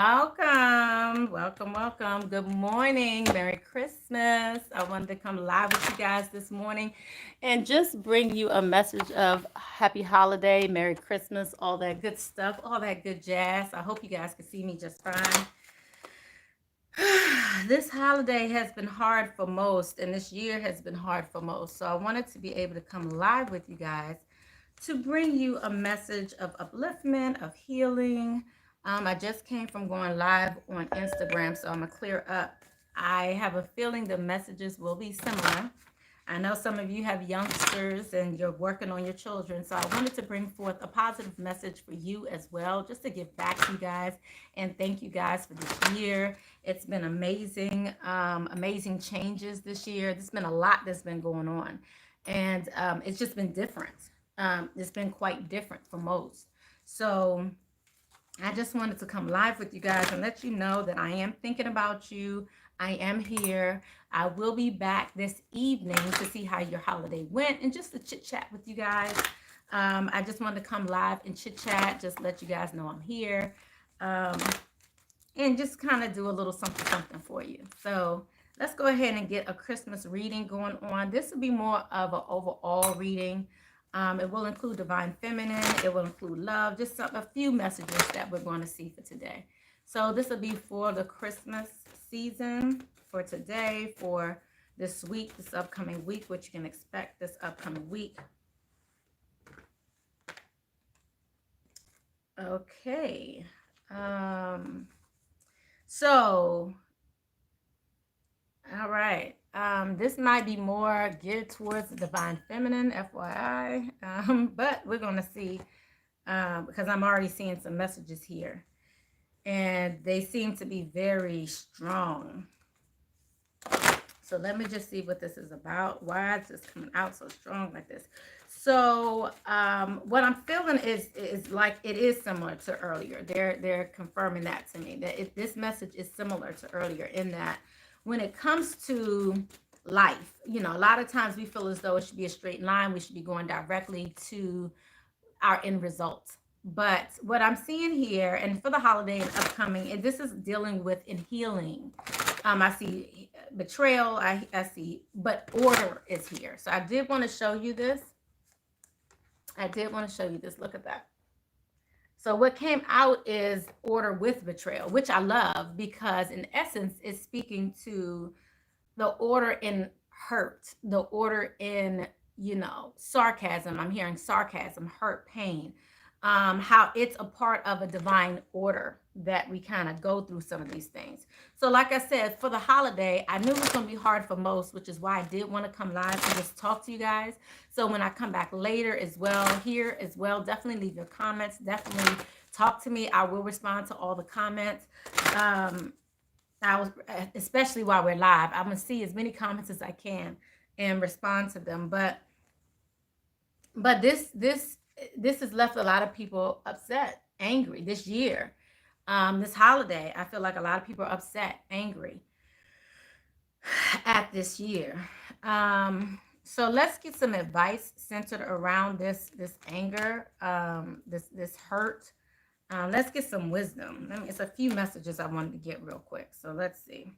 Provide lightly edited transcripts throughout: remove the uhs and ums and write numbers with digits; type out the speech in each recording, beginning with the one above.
Welcome, welcome, welcome. Good morning. Merry Christmas. I wanted to come live with you guys this morning and just bring you a message of happy holiday, Merry Christmas, all that good stuff, all that good jazz. I hope you guys can see me just fine. This holiday has been hard for most, and this year has been hard for most. So I wanted to be able to come live with you guys to bring you a message of upliftment, of healing. I just came from going live on Instagram, so I'm gonna clear up. I have a feeling the messages will be similar. I know some of you have youngsters and you're working on your children, so I wanted to bring forth a positive message for you as well, just to give back to you guys and thank you guys for this year. It's been amazing, amazing changes this year. There's been a lot that's been going on, and it's just been different. It's been quite different for most. So I just wanted to come live with you guys and let you know that I am thinking about you. I am here. I will be back this evening to see how your holiday went and just to chit chat with you guys. I just wanted to come live and chit chat, just let you guys know I'm here, um, and just kind of do a little something, something for you. So let's go ahead and get a Christmas reading going on. This will be more of an overall reading. It will include divine feminine. It will include love. Just a few messages that we're going to see for today. So this will be for the Christmas season, for today, for this week, this upcoming week, what you can expect this upcoming week. Okay. So, all right. This might be more geared towards the divine feminine, FYI. But we're going to see because I'm already seeing some messages here. And they seem to be very strong. So let me just see what this is about. Why is this coming out so strong like this? So what I'm feeling is like it is similar to earlier. They're confirming that to me that this message is similar to earlier in that when it comes to life, you know, a lot of times we feel as though it should be a straight line. We should be going directly to our end result. But what I'm seeing here, and for the holiday and upcoming, and this is dealing with in healing. I see betrayal. I see, but order is here. So I did want to show you this. I did want to show you this. Look at that. So what came out is order with betrayal, which I love because in essence, it's speaking to the order in hurt, the order in, you know, sarcasm. I'm hearing sarcasm, hurt, pain, how it's a part of a divine order that we kind of go through some of these things. So like I said, for the holiday, I knew it was going to be hard for most, which is why I did want to come live and just talk to you guys. So when I come back later as well, here as well, definitely leave your comments, definitely talk to me. I will respond to all the comments. I was, especially while we're live, I'm gonna see as many comments as I can and respond to them. But this has left a lot of people upset, angry this year. This holiday, I feel like a lot of people are upset, angry at this year. So let's get some advice centered around this anger, this hurt. Let's get some wisdom. It's a few messages I wanted to get real quick. So let's see.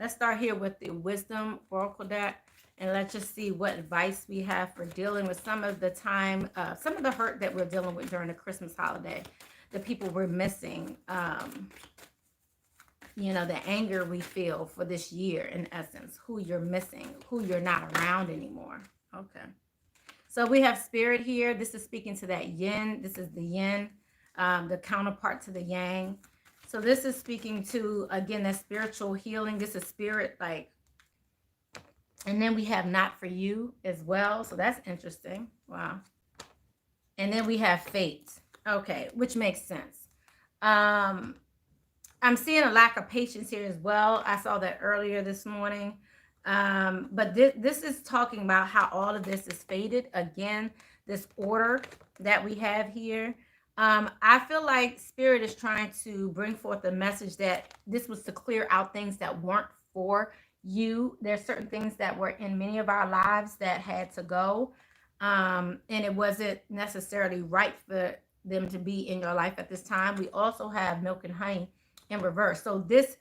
Let's start here with the wisdom oracle deck, and let's just see what advice we have for dealing with some of the time, some of the hurt that we're dealing with during the Christmas holiday, the people we're missing, you know, the anger we feel for this year, in essence, who you're missing, who you're not around anymore. Okay. So we have spirit here. This is speaking to that yin. This is the yin, the counterpart to the yang. So this is speaking to, again, that spiritual healing. This is spirit, like, and then we have not for you as well. So that's interesting. Wow. And then we have fate. Okay, which makes sense. I'm seeing a lack of patience here as well. I saw that earlier this morning. But this is talking about how all of this is faded. Again, this order that we have here. I feel like spirit is trying to bring forth a message that this was to clear out things that weren't for you. There's certain things that were in many of our lives that had to go. And it wasn't necessarily right for them to be in your life at this time. We also have milk and honey in reverse. So this,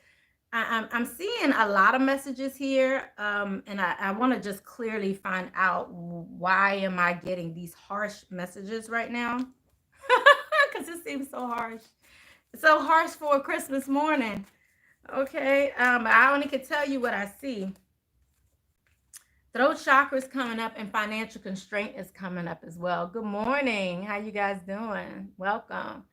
I'm seeing a lot of messages here, and I want to just clearly find out why am I getting these harsh messages right now? Because it seems so harsh for a Christmas morning. Okay, I only can tell you what I see. Throat chakra is coming up, and financial constraint is coming up as well. Good morning. How you guys doing? Welcome.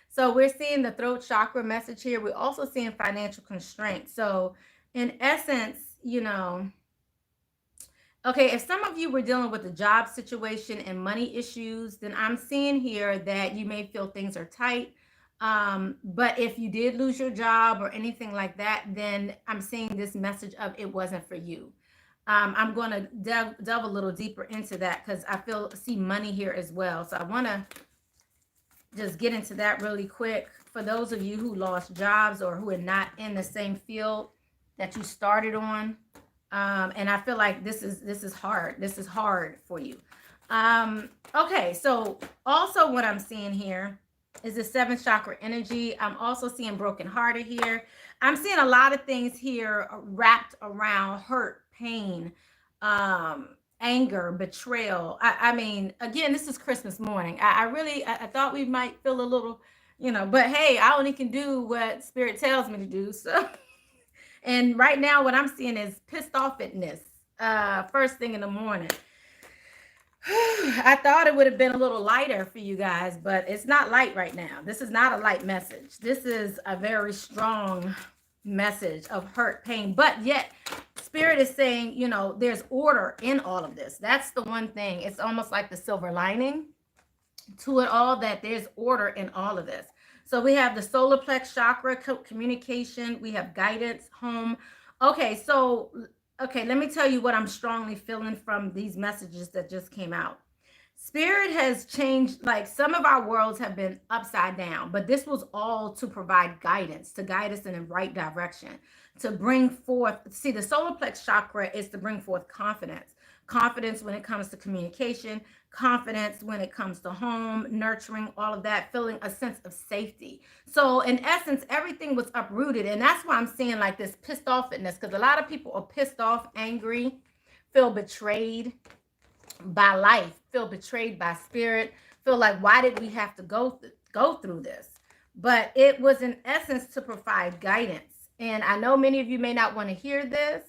So we're seeing the throat chakra message here. We're also seeing financial constraint. So in essence, okay, if some of you were dealing with a job situation and money issues, then I'm seeing here that you may feel things are tight. But if you did lose your job or anything like that, then I'm seeing this message of it wasn't for you. I'm going to delve a little deeper into that because I see money here as well. So I want to just get into that really quick. For those of you who lost jobs or who are not in the same field that you started on, and I feel like this is hard. This is hard for you. Okay, so also what I'm seeing here is the seventh chakra energy. I'm also seeing broken hearted here. I'm seeing a lot of things here wrapped around hurt, pain, anger, betrayal. I mean, again, this is Christmas morning. I thought we might feel a little, but hey, I only can do what Spirit tells me to do. So, and right now, what I'm seeing is pissed offness. First thing in the morning. I thought it would have been a little lighter for you guys, but it's not light right now. This is not a light message. This is a very strong message of hurt, pain, but yet Spirit is saying, there's order in all of this. That's the one thing. It's almost like the silver lining to it all, that there's order in all of this. So we have the solar plex chakra, communication. We have guidance, home. Okay, so let me tell you what I'm strongly feeling from these messages that just came out. Spirit has changed, like some of our worlds have been upside down, but this was all to provide guidance, to guide us in the right direction, to bring forth, see, the solar plex chakra is to bring forth confidence when it comes to communication, confidence when it comes to home, nurturing, all of that, feeling a sense of safety. So in essence, everything was uprooted. And that's why I'm seeing like this pissed offness, because a lot of people are pissed off, angry, feel betrayed by life, feel betrayed by Spirit, feel like, why did we have to go through this? But it was in essence to provide guidance. And I know many of you may not want to hear this,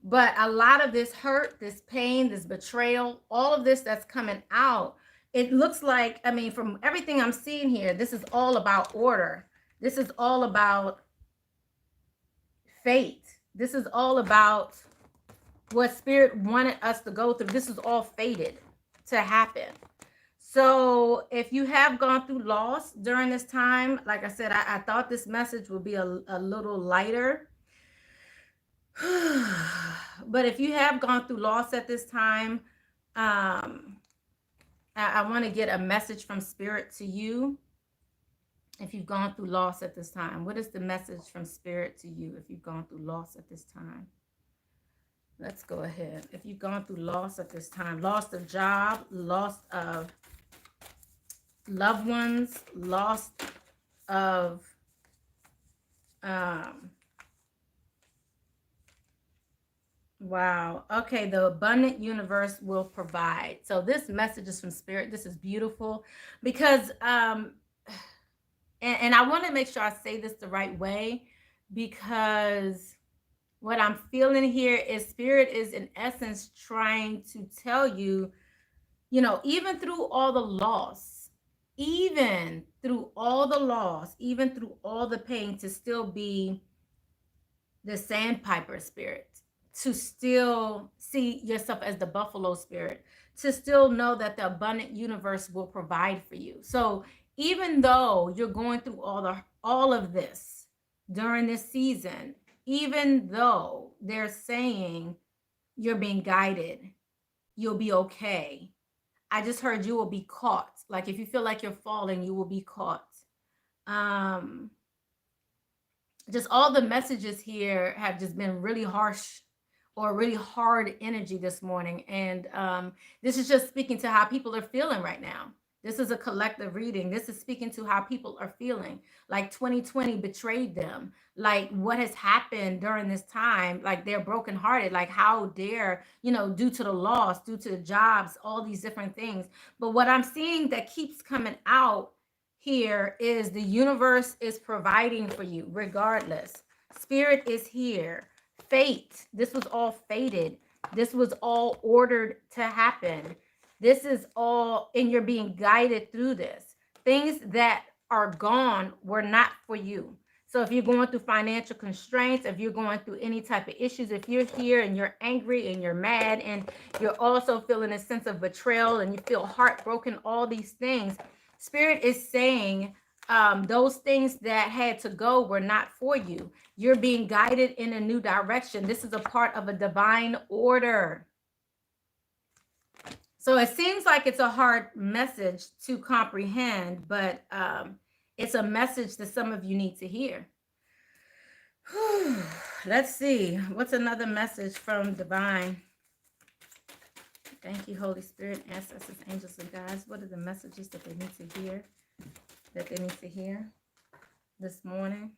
but a lot of this hurt, this pain, this betrayal, all of this that's coming out, it looks like, I mean, from everything I'm seeing here, this is all about order. This is all about fate. This is all about what Spirit wanted us to go through. This is all fated to happen. So if you have gone through loss during this time, like I said, I thought this message would be a little lighter. But if you have gone through loss at this time, I want to get a message from Spirit to you. If you've gone through loss at this time, what is the message from Spirit to you if you've gone through loss at this time? Let's go ahead. If you've gone through loss at this time, loss of job, loss of loved ones, loss of wow. Okay, the abundant universe will provide. So this message is from Spirit. This is beautiful because and I want to make sure I say this the right way, because what I'm feeling here is Spirit is in essence trying to tell you, even through all the loss, even through all the pain, to still be the sandpiper spirit, to still see yourself as the buffalo spirit, to still know that the abundant universe will provide for you. So even though you're going through all of this during this season, even though they're saying you're being guided, you'll be okay. I just heard you will be caught. Like if you feel like you're falling, you will be caught. Just all the messages here have just been really harsh or really hard energy this morning. And this is just speaking to how people are feeling right now. This is a collective reading. This is speaking to how people are feeling. Like 2020 betrayed them. Like what has happened during this time, like they're brokenhearted. Like how dare, due to the loss, due to the jobs, all these different things. But what I'm seeing that keeps coming out here is the universe is providing for you regardless. Spirit is here. Fate. This was all fated. This was all ordered to happen. This is all, and you're being guided through this. Things that are gone were not for you. So if you're going through financial constraints, if you're going through any type of issues, if you're here and you're angry and you're mad and you're also feeling a sense of betrayal and you feel heartbroken, all these things, Spirit is saying those things that had to go were not for you. You're being guided in a new direction. This is a part of a divine order. So it seems like it's a hard message to comprehend, but it's a message that some of you need to hear. Let's see. What's another message from divine? Thank you, Holy Spirit, ancestors, angels, and guides. What are the messages that they need to hear? This morning?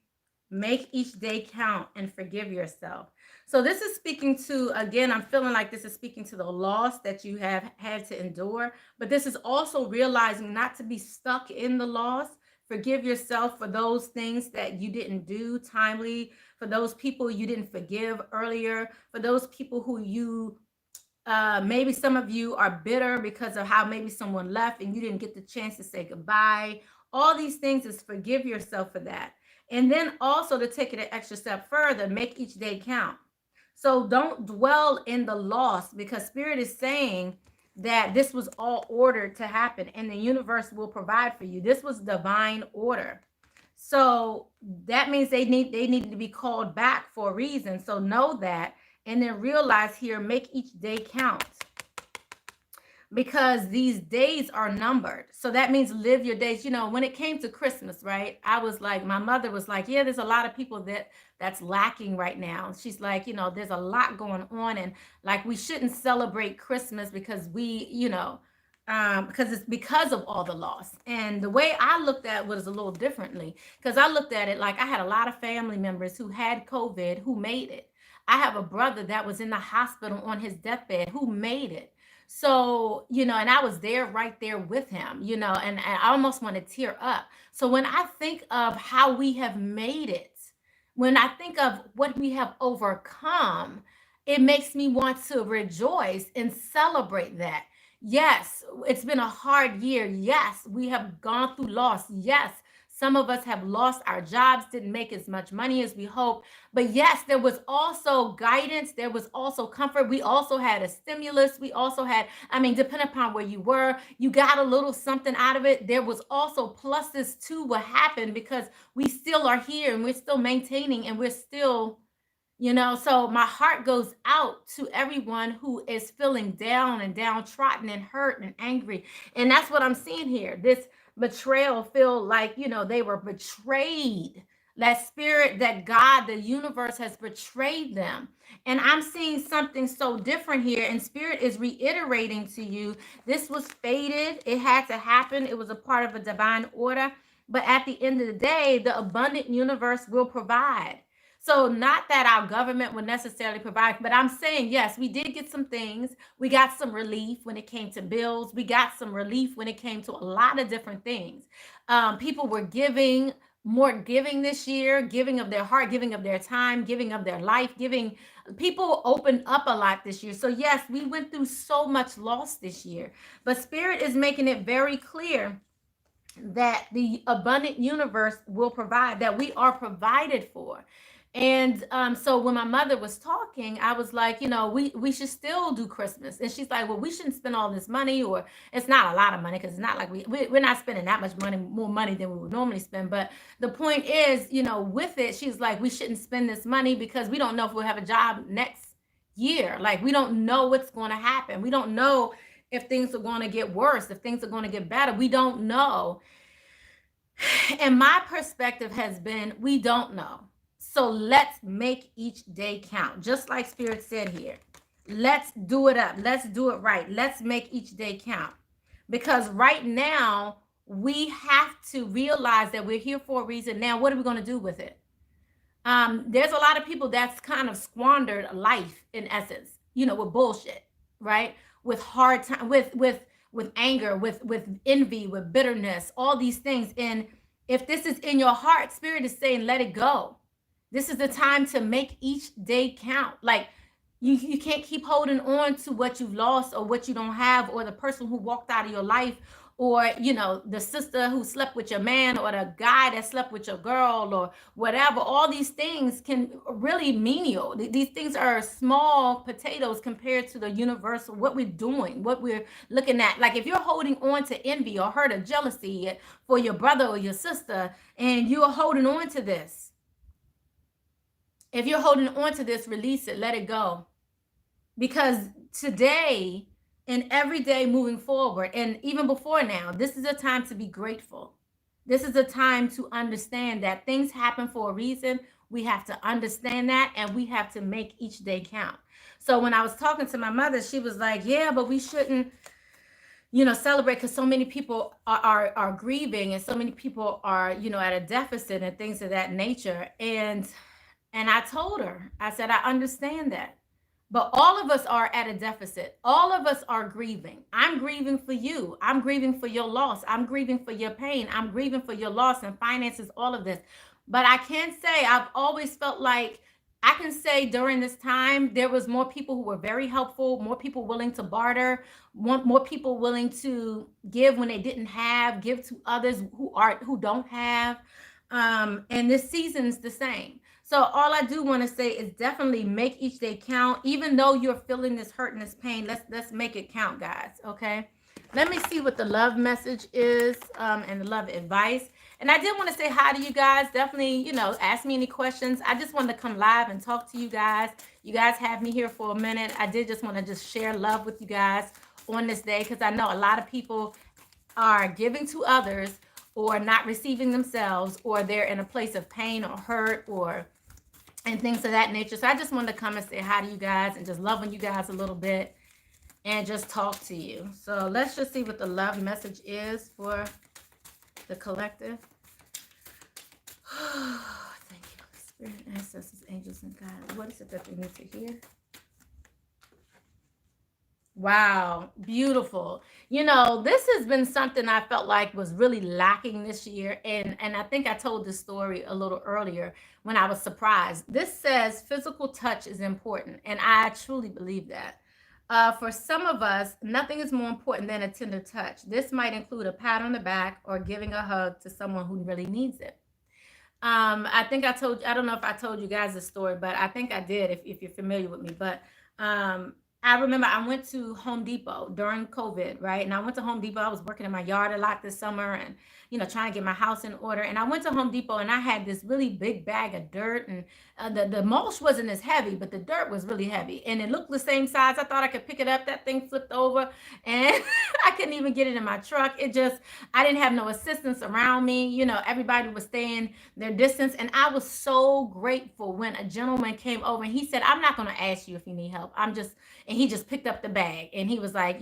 Make each day count and forgive yourself. So this is speaking to, again, I'm feeling like this is speaking to the loss that you have had to endure, but this is also realizing not to be stuck in the loss. Forgive yourself for those things that you didn't do timely, for those people you didn't forgive earlier, for those people who you maybe some of you are bitter because of how maybe someone left and you didn't get the chance to say goodbye. All these things is forgive yourself for that. And then also, to take it an extra step further, make each day count. So don't dwell in the loss, because Spirit is saying that this was all ordered to happen and the universe will provide for you. This was divine order. So that means they needed to be called back for a reason. So know that, and then realize here, make each day count, because these days are numbered. So that means live your days. When it came to Christmas, right? I was like, my mother was like, yeah, there's a lot of people that's lacking right now. She's like, there's a lot going on, and like we shouldn't celebrate Christmas because because it's because of all the loss. And the way I looked at it was a little differently, because I looked at it like I had a lot of family members who had COVID who made it. I have a brother that was in the hospital on his deathbed who made it. So, and I was there right there with him, and I almost want to tear up. So when I think of how we have made it, when I think of what we have overcome, it makes me want to rejoice and celebrate that. Yes, it's been a hard year. Yes, we have gone through loss. Yes, some of us have lost our jobs, didn't make as much money as we hoped. But yes, there was also guidance. There was also comfort. We also had a stimulus. We also had, depending upon where you were, you got a little something out of it. There was also pluses to what happened, because we still are here and we're still maintaining and we're still, so my heart goes out to everyone who is feeling down and downtrodden and hurt and angry. And that's what I'm seeing here. This betrayal, feel like, they were betrayed. That spirit, that God, the universe has betrayed them. And I'm seeing something so different here. And Spirit is reiterating to you, this was fated. It had to happen. It was a part of a divine order. But at the end of the day, the abundant universe will provide. So not that our government would necessarily provide, but I'm saying, yes, we did get some things. We got some relief when it came to bills. We got some relief when it came to a lot of different things. People were giving this year, giving of their heart, giving of their time, giving of their life, giving. People opened up a lot this year. So yes, we went through so much loss this year, but Spirit is making it very clear that the abundant universe will provide, that we are provided for. And so when my mother was talking, I was like, we should still do Christmas. And she's like, well, we shouldn't spend all this money, or it's not a lot of money, because it's not like we're not spending that much money, more money than we would normally spend. But the point is, with it, she's like, we shouldn't spend this money because we don't know if we'll have a job next year. Like, we don't know what's going to happen. We don't know if things are going to get worse, if things are going to get better. We don't know. And my perspective has been, we don't know. So let's make each day count. Just like Spirit said here, let's do it up. Let's do it right. Let's make each day count. because right now we have to realize that we're here for a reason. Now, what are we going to do with it? There's a lot of people that's kind of squandered life in essence, with bullshit, right? With hard time, with anger, with envy, with bitterness, all these things. And if this is in your heart, Spirit is saying, let it go. This is the time to make each day count. Like, you can't keep holding on to what you've lost or what you don't have, or the person who walked out of your life, or the sister who slept with your man, or the guy that slept with your girl, or whatever. All these things can really menial. These things are small potatoes compared to the universal, what we're doing, what we're looking at. Like, if you're holding on to envy or hurt or jealousy for your brother or your sister, and you're holding on to this, if you're holding on to this, release it, let it go. Because today and every day moving forward, and even before now, this is a time to be grateful. This is a time to understand that things happen for a reason. We have to understand that, and we have to make each day count. So when I was talking to my mother, she was like, yeah, but we shouldn't, celebrate, because so many people are grieving, and so many people are, at a deficit and things of that nature. And I told her, I said, I understand that. But all of us are at a deficit. All of us are grieving. I'm grieving for you. I'm grieving for your loss. I'm grieving for your pain. I'm grieving for your loss and finances, all of this. But I can't say, I've always felt like, I can say during this time, there was more people who were very helpful, more people willing to barter, more people willing to give when they didn't have, give to others who don't have. And this season's the same. So all I do want to say is definitely make each day count. Even though you're feeling this hurt and this pain, let's make it count, guys. Okay. Let me see what the love message is, and the love advice. And I did want to say hi to you guys. Definitely, ask me any questions. I just wanted to come live and talk to you guys. You guys have me here for a minute. I did just want to just share love with you guys on this day, because I know a lot of people are giving to others, or not receiving themselves, or they're in a place of pain or hurt, and things of that nature. So I just wanted to come and say hi to you guys, and just love on you guys a little bit, and just talk to you. So let's just see what the love message is for the collective. Thank you, Spirit, ancestors, angels, and God. What is it that they need to hear? Wow, beautiful. This has been something I felt like was really lacking this year. And I think I told this story a little earlier when I was surprised. This says physical touch is important. And I truly believe that. For some of us, nothing is more important than a tender touch. This might include a pat on the back or giving a hug to someone who really needs it. I think I don't know if I told you guys this story, but I think I did, if you're familiar with me. But I remember I went to Home Depot during COVID, right? And I went to Home Depot. I was working in my yard a lot this summer, and, trying to get my house in order. And I went to Home Depot, and I had this really big bag of dirt, and the mulch wasn't as heavy, but the dirt was really heavy. And it looked the same size. I thought I could pick it up. That thing flipped over, and I couldn't even get it in my truck. I didn't have no assistance around me. Everybody was staying their distance. And I was so grateful when a gentleman came over, and he said, I'm not going to ask you if you need help. And he just picked up the bag, and he was like,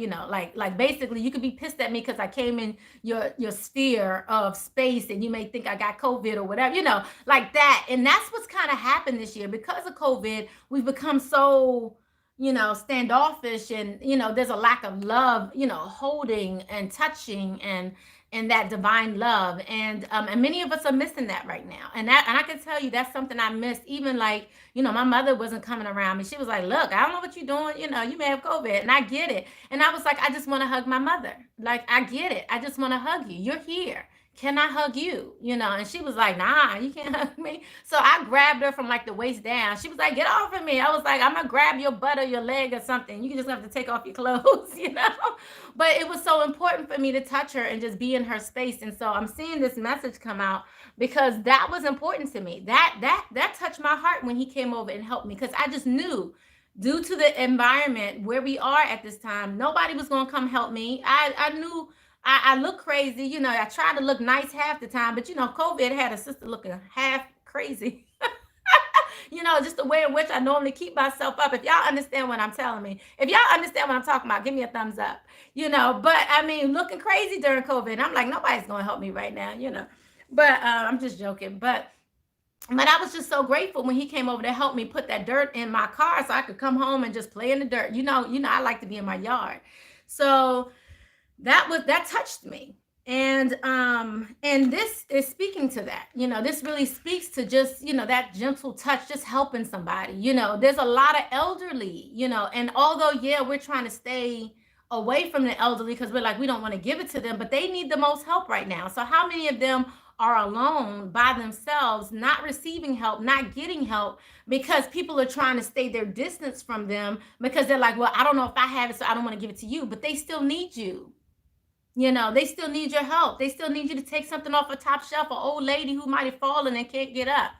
like basically, you could be pissed at me because I came in your sphere of space, and you may think I got COVID or whatever, like that. And that's what's kind of happened this year. Because of COVID, we've become so, standoffish, and, there's a lack of love, holding and touching, and that divine love. And many of us are missing that right now. And I can tell you that's something I missed. Even like, my mother wasn't coming around me. She was like, look, I don't know what you're doing. You may have COVID, and I get it. And I was like, I just want to hug my mother. Like, I get it. I just want to hug you. You're here. Can I hug you? And she was like, nah, you can't hug me. So I grabbed her from like the waist down. She was like, get off of me. I was like, I'm going to grab your butt or your leg or something. You can just have to take off your clothes, But it was so important for me to touch her and just be in her space. And so I'm seeing this message come out because that was important to me. That touched my heart when he came over and helped me, because I just knew, due to the environment where we are at this time, nobody was going to come help me. I knew I look crazy. I tried to look nice half the time, but COVID had a sister looking half crazy. just the way in which I normally keep myself up. If y'all understand what I'm telling me, if y'all understand what I'm talking about, give me a thumbs up, but I mean, looking crazy during COVID. I'm like, nobody's going to help me right now, but I'm just joking. But I was just so grateful when he came over to help me put that dirt in my car so I could come home and just play in the dirt. I like to be in my yard. So that touched me. And this is speaking to that. This really speaks to just, that gentle touch, just helping somebody. There's a lot of elderly, and although, yeah, we're trying to stay away from the elderly because we're like, we don't want to give it to them, but they need the most help right now. So how many of them are alone by themselves, not receiving help, not getting help, because people are trying to stay their distance from them because they're like, well, I don't know if I have it, so I don't want to give it to you, but they still need you. They still need your help. They still need you to take something off a top shelf, an old lady who might have fallen and can't get up.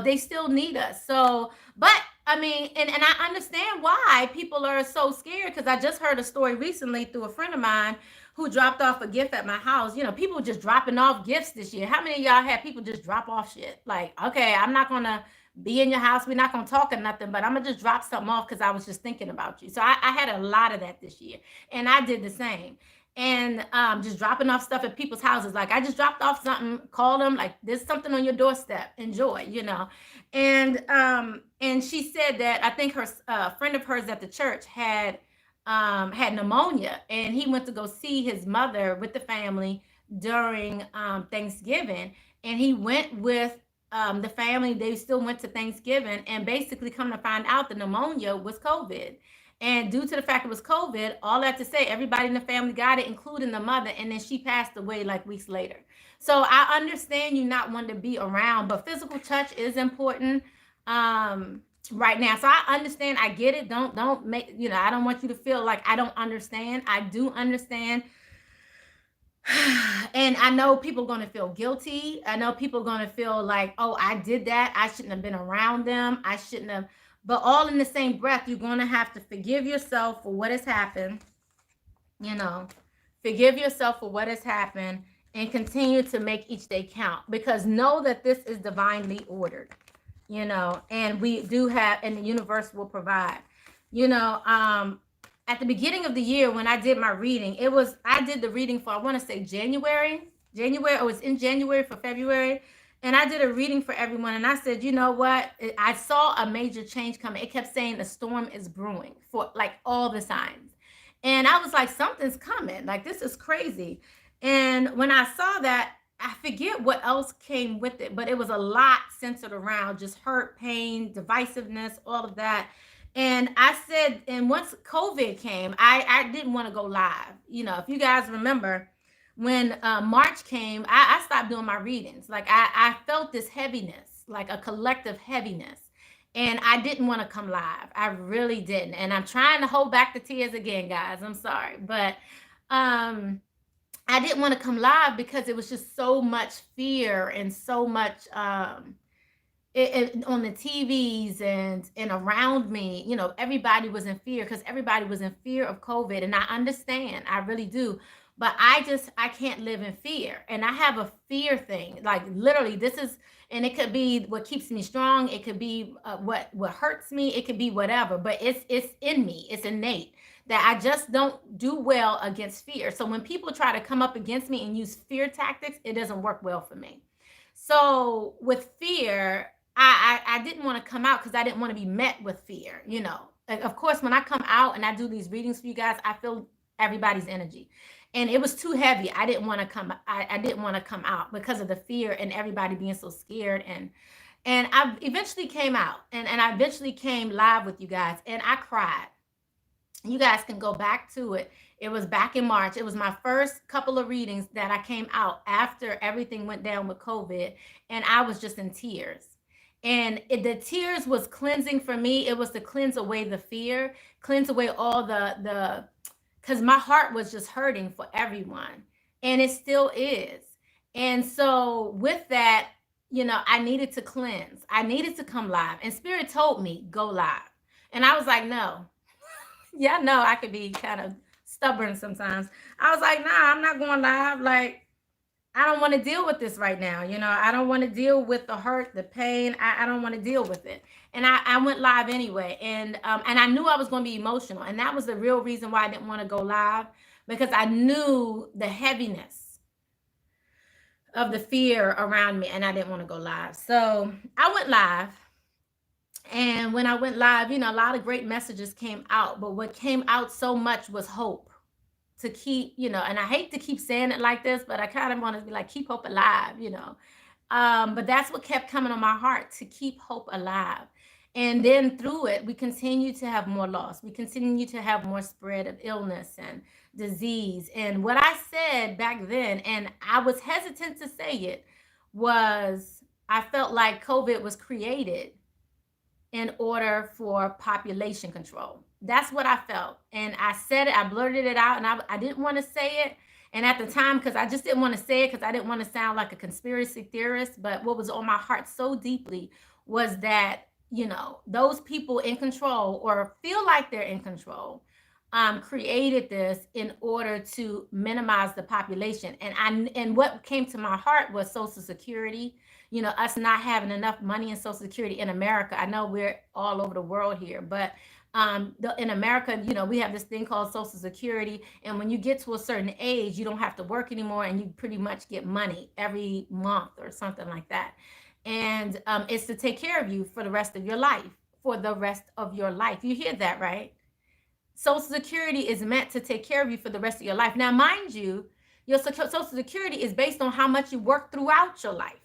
They still need us. So, but I mean, and I understand why people are so scared, because I just heard a story recently through a friend of mine who dropped off a gift at my house. People just dropping off gifts this year. How many of y'all had people just drop off shit? Like, okay, I'm not going to be in your house. We're not going to talk or nothing, but I'm going to just drop something off because I was just thinking about you. So I had a lot of that this year, and I did the same. And just dropping off stuff at people's houses. Like, I just dropped off something, called them, like, there's something on your doorstep, enjoy. And she said that I think her friend of hers at the church had pneumonia, and he went to go see his mother with the family during Thanksgiving, and he went with the family. They still went to Thanksgiving, and basically come to find out the pneumonia was COVID. And due to the fact it was COVID, all that to say, everybody in the family got it, including the mother, and then she passed away like weeks later. So I understand you not wanting to be around, but physical touch is important right now. So I understand, I get it. Don't make, I don't want you to feel like I don't understand. I do understand. And I know people are going to feel guilty. I know people are going to feel like, oh, I did that. I shouldn't have been around them. I shouldn't have. But all in the same breath, you're going to have to forgive yourself for what has happened. Forgive yourself for what has happened and continue to make each day count, because know that this is divinely ordered, and we do have, and the universe will provide. At the beginning of the year when I did my reading, I did the reading for, I want to say January, or it's in January for February. And I did a reading for everyone, and I said, you know what? I saw a major change coming. It kept saying the storm is brewing for like all the signs. And I was like, something's coming. Like, this is crazy. And when I saw that, I forget what else came with it, but it was a lot centered around just hurt, pain, divisiveness, all of that. And I said, and once COVID came, I didn't want to go live. If you guys remember, when March came, I stopped doing my readings. Like, I felt this heaviness, like a collective heaviness. And I didn't want to come live. I really didn't. And I'm trying to hold back the tears again, guys. I'm sorry. But I didn't want to come live because it was just so much fear and so much on the TVs and around me. Everybody was in fear, because everybody was in fear of COVID. And I understand. I really do. But I can't live in fear. And I have a fear thing. Like, literally, and it could be what keeps me strong. It could be what hurts me. It could be whatever. But it's in me. It's innate that I just don't do well against fear. So when people try to come up against me and use fear tactics, it doesn't work well for me. So with fear, I didn't want to come out because I didn't want to be met with fear. Of course, when I come out and I do these readings for you guys, I feel everybody's energy. And it was too heavy. I didn't want to come. I didn't want to come out because of the fear and everybody being so scared. And I eventually came out, and I eventually came live with you guys, and I cried. You guys can go back to it. It was back in March. It was my first couple of readings that I came out after everything went down with COVID, and I was just in tears. And the tears was cleansing for me. It was to cleanse away the fear, cleanse away all the because my heart was just hurting for everyone, and it still is. And so with that, I needed to cleanse. I needed to come live, and Spirit told me, go live. And I was like, no. Yeah, no, I could be kind of stubborn sometimes. I was like, nah, I'm not going live. Like, I don't want to deal with this right now. You know, I don't want to deal with the hurt, the pain. I don't want to deal with it. And I went live anyway. And I knew I was going to be emotional. And that was the real reason why I didn't want to go live, because I knew the heaviness of the fear around me and I didn't want to go live. So I went live. And when I went live, you know, a lot of great messages came out. But what came out so much was hope, to keep, you know, and I hate to keep saying it like this, but I kind of want to be like, keep hope alive, you know. But that's what kept coming on my heart, to keep hope alive. And then through it, we continue to have more loss. We continue to have more spread of illness and disease. And what I said back then, and I was hesitant to say it, was I felt like COVID was created in order for population control. That's what I felt. And I said it, I blurted it out, and I didn't want to say it. And at the time, because I just didn't want to say it, because I didn't want to sound like a conspiracy theorist. But what was on my heart so deeply was that, you know, those people in control, or feel like they're in control, created this in order to minimize the population. And what came to my heart was Social Security. You know, us not having enough money in Social Security in America. I know we're all over the world here, but in America, you know, we have this thing called Social Security. And when you get to a certain age, you don't have to work anymore, and you pretty much get money every month or something like that. And it's to take care of you for the rest of your life. For the rest of your life. You hear that, right? Social Security is meant to take care of you for the rest of your life. Now, mind you, your Social Security is based on how much you work throughout your life,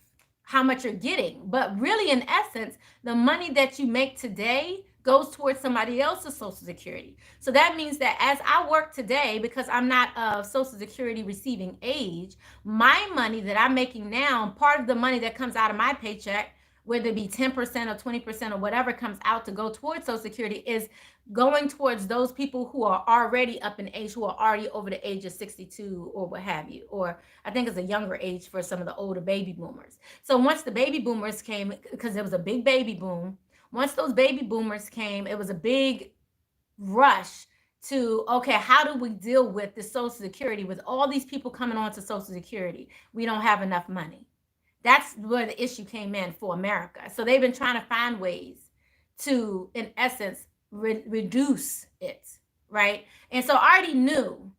how much you're getting. But really, in essence, the money that you make today goes towards somebody else's Social Security. So that means that as I work today, because I'm not of Social Security receiving age, my money that I'm making now, part of the money that comes out of my paycheck, whether it be 10% or 20% or whatever comes out to go towards Social Security, is going towards those people who are already up in age, who are already over the age of 62 or what have you, or I think it's a younger age for some of the older baby boomers. So once the baby boomers came, because there was a big baby boom, once those baby boomers came, it was a big rush to, okay, how do we deal with the Social Security with all these people coming on to Social Security? We don't have enough money. That's where the issue came in for America. So they've been trying to find ways to, in essence, reduce it, right? And so I already knew,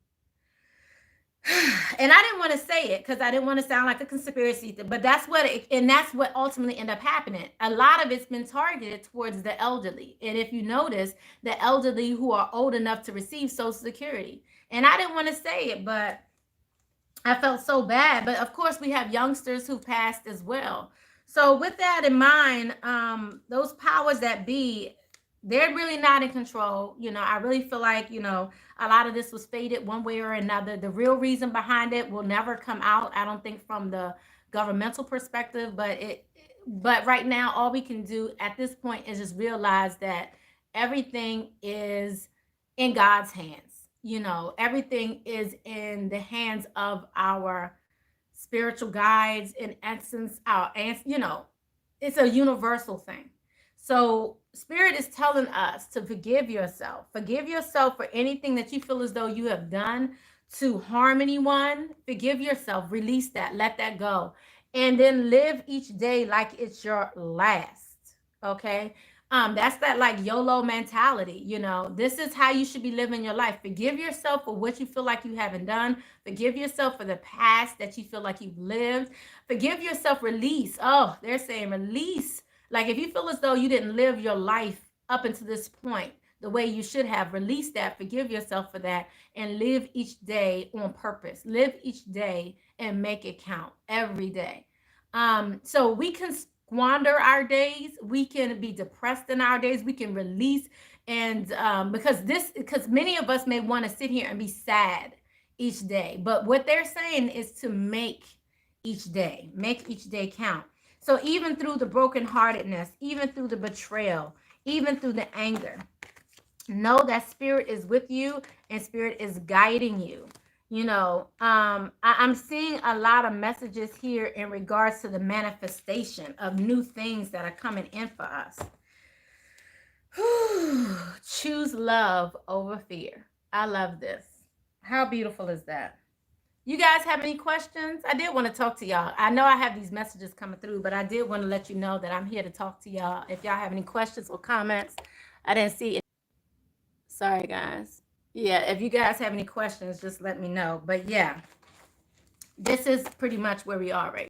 and I didn't want to say it because I didn't want to sound like a conspiracy, but that's what ultimately ended up happening. A lot of it's been targeted towards the elderly. And if you notice, the elderly who are old enough to receive Social Security. And I didn't want to say it, but I felt so bad. But of course, we have youngsters who passed as well. So with that in mind, those powers that be, they're really not in control. You know, I really feel like, you know, a lot of this was fated one way or another. The real reason behind it will never come out, I don't think, from the governmental perspective. But right now, all we can do at this point is just realize that everything is in God's hands. You know, everything is in the hands of our spiritual guides, in essence, you know, it's a universal thing. So Spirit is telling us to forgive yourself. Forgive yourself for anything that you feel as though you have done to harm anyone. Forgive yourself. Release that. Let that go. And then live each day like it's your last. Okay? That's that like YOLO mentality. You know, this is how you should be living your life. Forgive yourself for what you feel like you haven't done. Forgive yourself for the past that you feel like you've lived. Forgive yourself. Release. Oh, they're saying release. Like if you feel as though you didn't live your life up until this point the way you should have, release that, forgive yourself for that, and live each day on purpose. Live each day and make it count every day. So we can squander our days. We can be depressed in our days. We can release. And because many of us may want to sit here and be sad each day. But what they're saying is to make each day count. So even through the brokenheartedness, even through the betrayal, even through the anger, know that Spirit is with you and Spirit is guiding you. You know, I'm seeing a lot of messages here in regards to the manifestation of new things that are coming in for us. Choose love over fear. I love this. How beautiful is that? You guys have any questions? I did want to talk to y'all. I know I have these messages coming through, but I did want to let you know that I'm here to talk to y'all. If y'all have any questions or comments, I didn't see it. Sorry, guys. Yeah, if you guys have any questions, just let me know. But yeah, this is pretty much where we are right